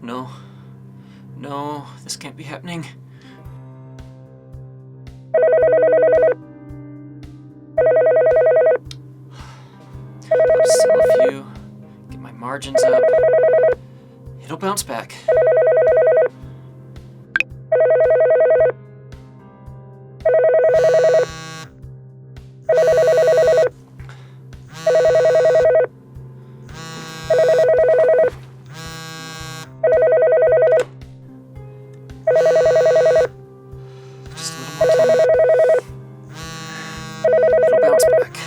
No. No, this can't be happening. I'll just sell a few, get my margins up. It'll bounce back. Just a little more time. It'll bounce back.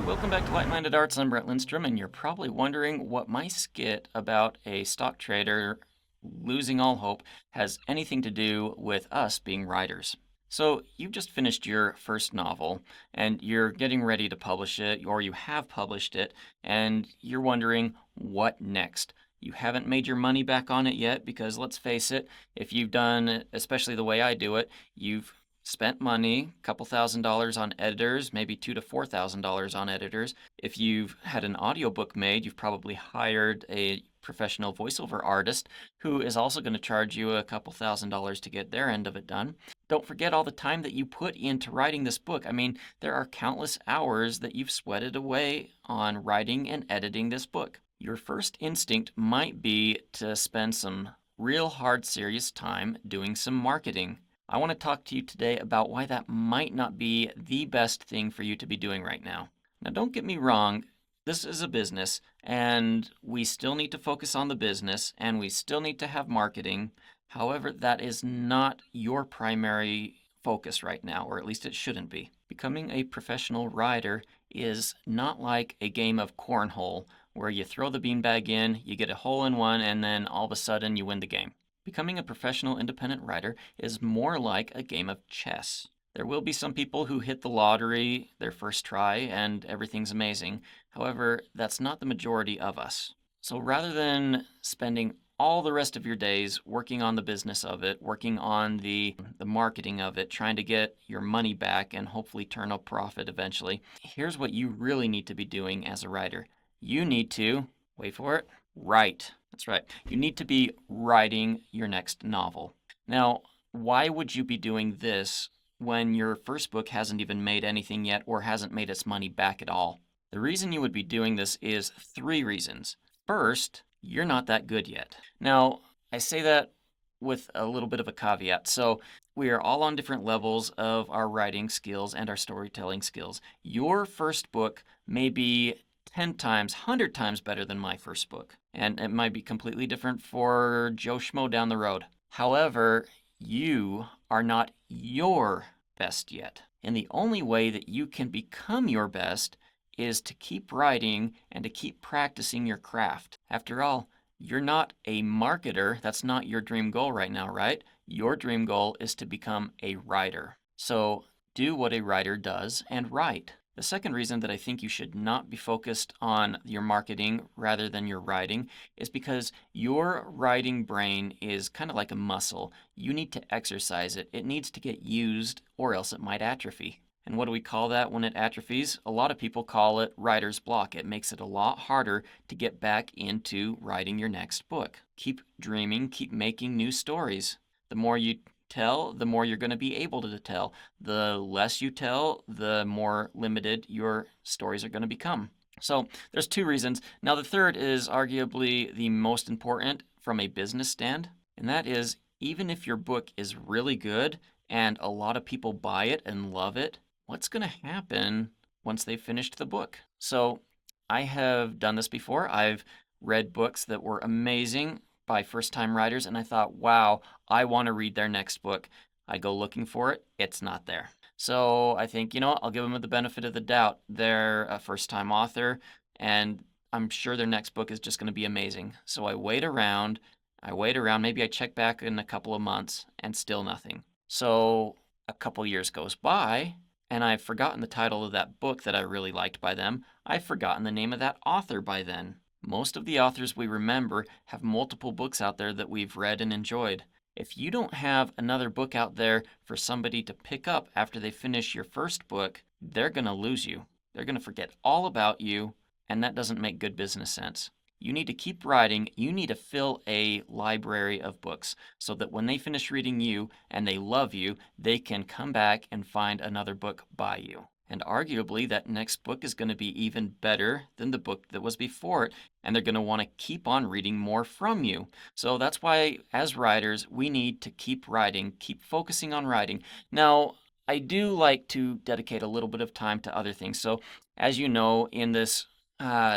Welcome back to Light-Minded Arts. I'm Brett Lindstrom, and you're probably wondering what my skit about a stock trader losing all hope has anything to do with us being writers. So you've just finished your first novel, and you're getting ready to publish it, or you have published it, and you're wondering, what next? You haven't made your money back on it yet, because let's face it, if you've done, especially the way I do it, you've spent money, a couple $1,000s on editors, maybe $2,000 to $4,000 on editors. If you've had an audiobook made, you've probably hired a professional voiceover artist who is also going to charge you a couple $1,000s to get their end of it done. Don't forget all the time that you put into writing this book. I mean, there are countless hours that you've sweated away on writing and editing this book. Your first instinct might be to spend some real hard, serious time doing some marketing. I want to talk to you today about why that might not be the best thing for you to be doing right now. Now, don't get me wrong, this is a business, and we still need to focus on the business, and we still need to have marketing. However, that is not your primary focus right now, or at least it shouldn't be. Becoming a professional writer is not like a game of cornhole, where you throw the beanbag in, you get a hole in one, and then all of a sudden you win the game. Becoming a professional independent writer is more like a game of chess. There will be some people who hit the lottery their first try and everything's amazing. However, that's not the majority of us. So rather than spending all the rest of your days working on the business of it, working on the marketing of it, trying to get your money back and hopefully turn a profit eventually, here's what you really need to be doing as a writer. You need to, wait for it, write. That's right. You need to be writing your next novel. Now, why would you be doing this when your first book hasn't even made anything yet or hasn't made its money back at all? The reason you would be doing this is 3 reasons. First, you're not that good yet. Now, I say that with a little bit of a caveat. So we are all on different levels of our writing skills and our storytelling skills. Your first book may be 10 times, 100 times better than my first book. And it might be completely different for Joe Schmo down the road. However, you are not your best yet. And the only way that you can become your best is to keep writing and to keep practicing your craft. After all, you're not a marketer. That's not your dream goal right now, right? Your dream goal is to become a writer. So do what a writer does and write. The second reason that I think you should not be focused on your marketing rather than your writing is because your writing brain is kind of like a muscle. You need to exercise it. It needs to get used or else it might atrophy. And what do we call that when it atrophies? A lot of people call it writer's block. It makes it a lot harder to get back into writing your next book. Keep dreaming, keep making new stories. The more you tell, the more you're going to be able to tell. The less you tell, the more limited your stories are going to become. So there's two reasons. Now, the third is arguably the most important from a business stand, and that is even if your book is really good and a lot of people buy it and love it, what's going to happen once they've finished the book? So I have done this before. I've read books that were amazing by first-time writers, and I thought, wow, I want to read their next book. I go looking for it. It's not there. So I think, I'll give them the benefit of the doubt. They're a first-time author, and I'm sure their next book is just going to be amazing. So I wait around, maybe I check back in a couple of months, and still nothing. So a couple years goes by, and I've forgotten the title of that book that I really liked by them. I've forgotten the name of that author by then. Most of the authors we remember have multiple books out there that we've read and enjoyed. If you don't have another book out there for somebody to pick up after they finish your first book, they're going to lose you. They're going to forget all about you, and that doesn't make good business sense. You need to keep writing. You need to fill a library of books so that when they finish reading you and they love you, they can come back and find another book by you. And arguably, that next book is going to be even better than the book that was before it, and they're going to want to keep on reading more from you. So that's why, as writers, we need to keep writing, keep focusing on writing. Now, I do like to dedicate a little bit of time to other things. So, as you know, in this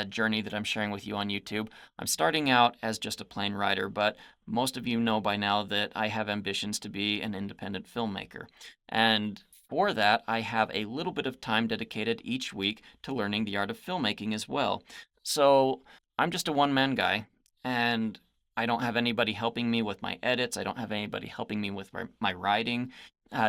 journey that I'm sharing with you on YouTube, I'm starting out as just a plain writer, but most of you know by now that I have ambitions to be an independent filmmaker. And for that, I have a little bit of time dedicated each week to learning the art of filmmaking as well. So I'm just a one-man guy, and I don't have anybody helping me with my edits. I don't have anybody helping me with my writing.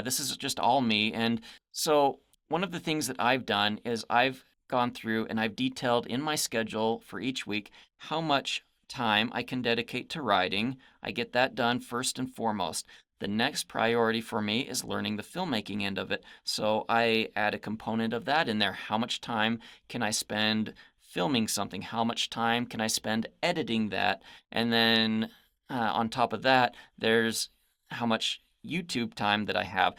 This is just all me. And so one of the things that I've done is I've gone through and I've detailed in my schedule for each week how much time I can dedicate to writing. I get that done first and foremost. The next priority for me is learning the filmmaking end of it. So I add a component of that in there. How much time can I spend filming something? How much time can I spend editing that? And then on top of that, there's how much YouTube time that I have.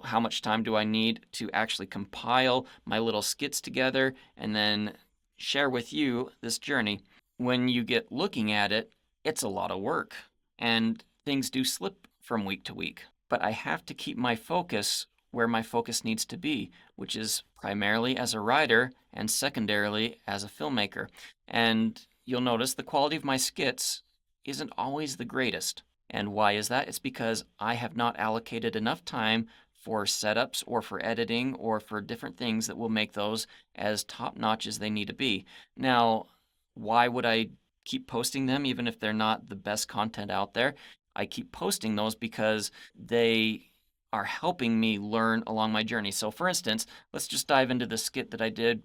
How much time do I need to actually compile my little skits together and then share with you this journey? When you get looking at it, it's a lot of work, and things do slip from week to week. But I have to keep my focus where my focus needs to be, which is primarily as a writer and secondarily as a filmmaker. And you'll notice the quality of my skits isn't always the greatest. And why is that? It's because I have not allocated enough time for setups or for editing or for different things that will make those as top-notch as they need to be. Now, why would I keep posting them even if they're not the best content out there? I keep posting those because they are helping me learn along my journey. So for instance, let's just dive into the skit that I did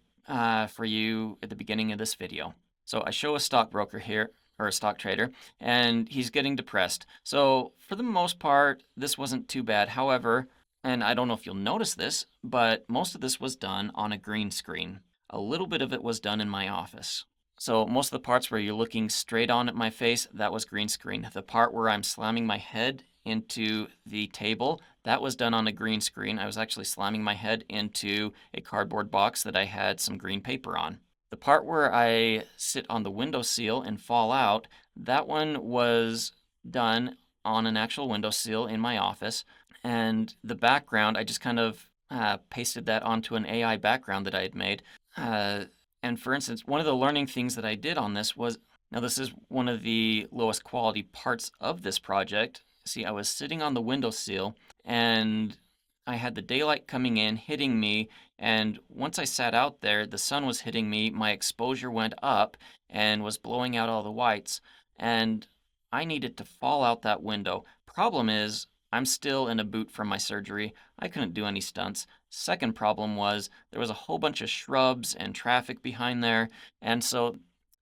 for you at the beginning of this video. So I show a stockbroker here, or a stock trader, and he's getting depressed. So for the most part, this wasn't too bad. However, and I don't know if you'll notice this, but most of this was done on a green screen. A little bit of it was done in my office. So most of the parts where you're looking straight on at my face, that was green screen. The part where I'm slamming my head into the table, that was done on a green screen. I was actually slamming my head into a cardboard box that I had some green paper on. The part where I sit on the windowsill and fall out, that one was done on an actual windowsill in my office. And the background, I just kind of pasted that onto an AI background that I had made. And for instance, one of the learning things that I did on this was, now this is one of the lowest quality parts of this project. See, I was sitting on the windowsill and I had the daylight coming in, hitting me, and once I sat out there, the sun was hitting me, my exposure went up and was blowing out all the whites, and I needed to fall out that window. Problem is, I'm still in a boot from my surgery. I couldn't do any stunts. Second problem was there was a whole bunch of shrubs and traffic behind there, and so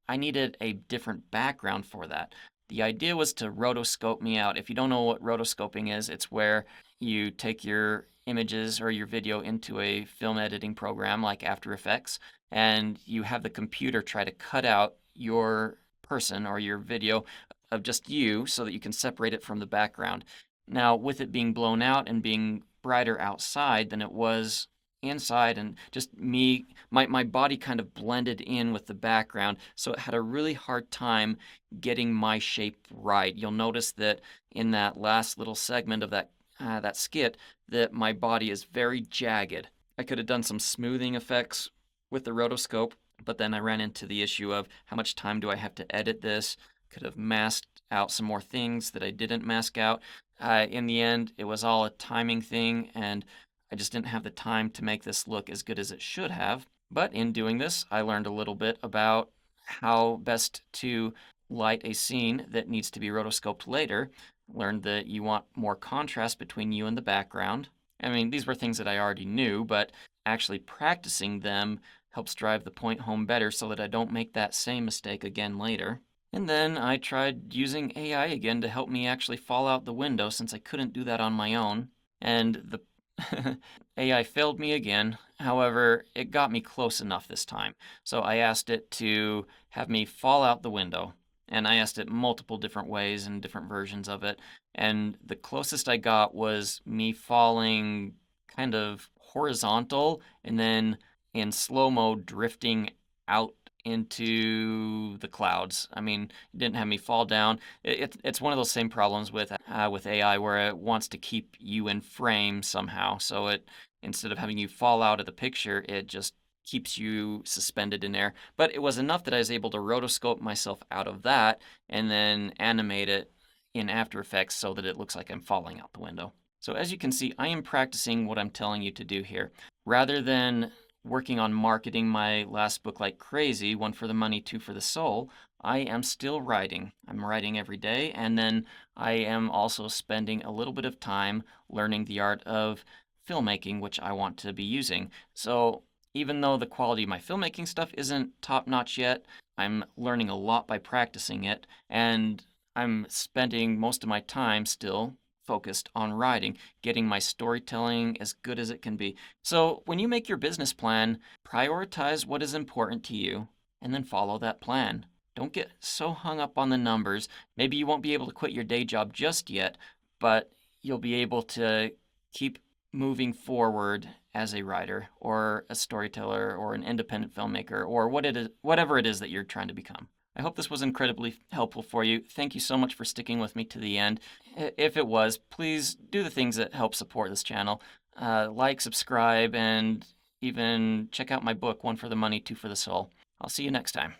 I needed a different background for that. The idea was to rotoscope me out. If you don't know what rotoscoping is, it's where you take your images or your video into a film editing program like After Effects, and you have the computer try to cut out your person or your video of just you so that you can separate it from the background. Now, with it being blown out and being brighter outside than it was inside, and just my body kind of blended in with the background, so it had a really hard time getting my shape right. You'll notice that in that last little segment of that skit, that my body is very jagged. I could have done some smoothing effects with the rotoscope, but then I ran into the issue of how much time do I have to edit this? Could have masked out some more things that I didn't mask out. In the end, it was all a timing thing, and I just didn't have the time to make this look as good as it should have. But in doing this, I learned a little bit about how best to light a scene that needs to be rotoscoped later. Learned that you want more contrast between you and the background. I mean, these were things that I already knew, but actually practicing them helps drive the point home better so that I don't make that same mistake again later. And then I tried using AI again to help me actually fall out the window since I couldn't do that on my own. And the AI failed me again. However, it got me close enough this time. So I asked it to have me fall out the window. And I asked it multiple different ways and different versions of it. And the closest I got was me falling kind of horizontal and then in slow-mo drifting out into the clouds. I mean, it didn't have me fall down. It's one of those same problems with AI where it wants to keep you in frame somehow. So it, instead of having you fall out of the picture, it just keeps you suspended in air. But it was enough that I was able to rotoscope myself out of that and then animate it in After Effects so that it looks like I'm falling out the window. So as you can see, I am practicing what I'm telling you to do here. Rather than working on marketing my last book like crazy, One for the Money, Two for the Soul, I am still writing. I'm writing every day, and then I am also spending a little bit of time learning the art of filmmaking, which I want to be using. So even though the quality of my filmmaking stuff isn't top-notch yet, I'm learning a lot by practicing it, and I'm spending most of my time still focused on writing, getting my storytelling as good as it can be. So when you make your business plan, prioritize what is important to you and then follow that plan. Don't get so hung up on the numbers. Maybe you won't be able to quit your day job just yet, but you'll be able to keep moving forward as a writer or a storyteller or an independent filmmaker or whatever it is that you're trying to become. I hope this was incredibly helpful for you. Thank you so much for sticking with me to the end. If it was, please do the things that help support this channel. Like, subscribe, and even check out my book, One for the Money, Two for the Soul. I'll see you next time.